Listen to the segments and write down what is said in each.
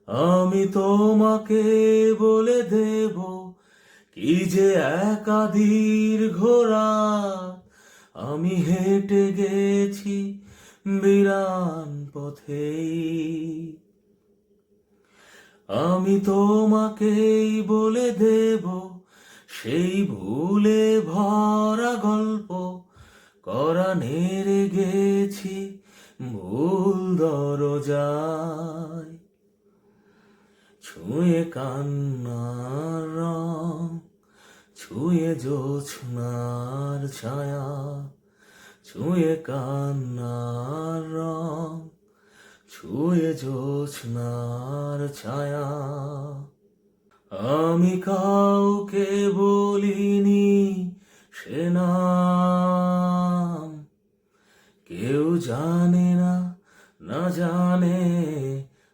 আমি তোমাকে বলে দেব কি যে একা দীর্ঘ রাত আমি হেঁটে গেছি বিরান পথেই। আমি তোমাকেই বলে দেব সেই ভুলে ভরা গল্প করা নেড়ে গেছি ভুল দরজায়। ছুঁয়ে কান্নার রং, ছুঁয়ে জোছনার ছায়া, ছুঁয়ে কান্নার রং, ছুঁয়ে জোছনার ছায়া। আমি কাউকে বলিনি সে নাম, কেউ জানে না, না জানে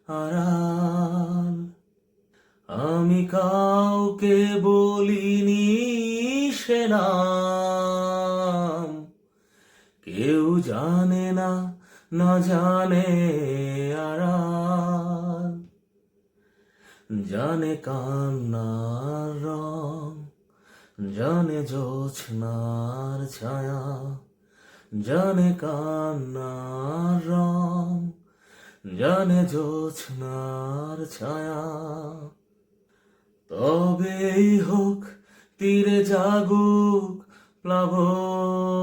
আড়াল। আমি কাউকে বলিনি সে নাম, কেউ জানে না, না জানে আড়াল। জানে কান্নার রং, জানে জোছনার ছায়া, জানে কান্নার রং, জানে জোছনার ছায়া। তবেই হোক তীরে জাগুক প্লাবন,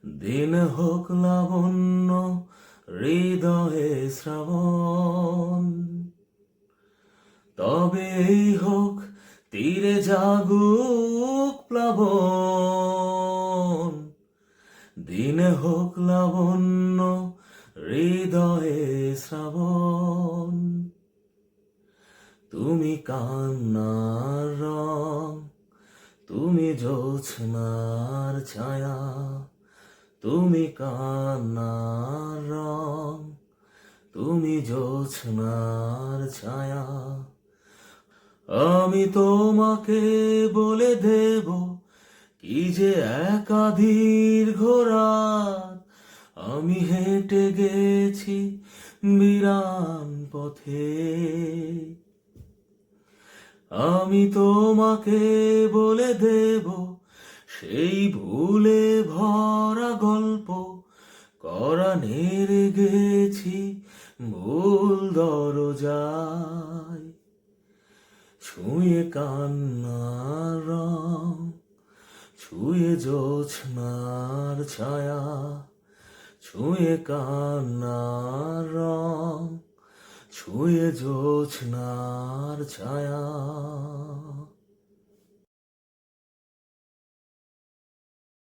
দিন হোক লাবণ্য হৃদয়ে শ্রাবণ। তবেই হোক তীরে জাগুক প্লাবন, দিন হোক লাবণ্য হৃদয়ে শ্রাবণ। তুমি কান্নার রং, তুমি জোছনার ছায়া, তুমি কান্নার রং, তুমি জোছনার ছায়া। আমি তোমাকে বলে দেব কি যে একা দীর্ঘ রাত আমি হেঁটে গেছি বিরান পথে। আমি তোমাকে বলে দেব সেই ভুলে ভরা গল্প করা নেড়ে গেছি ভুল দরজায়। ছুঁয়ে কান্নার রং, ছুঁয়ে জোছনার ছায়া, ছুঁয়ে কান্নার রং, ছুঁয়ে জোছনার ছায়া।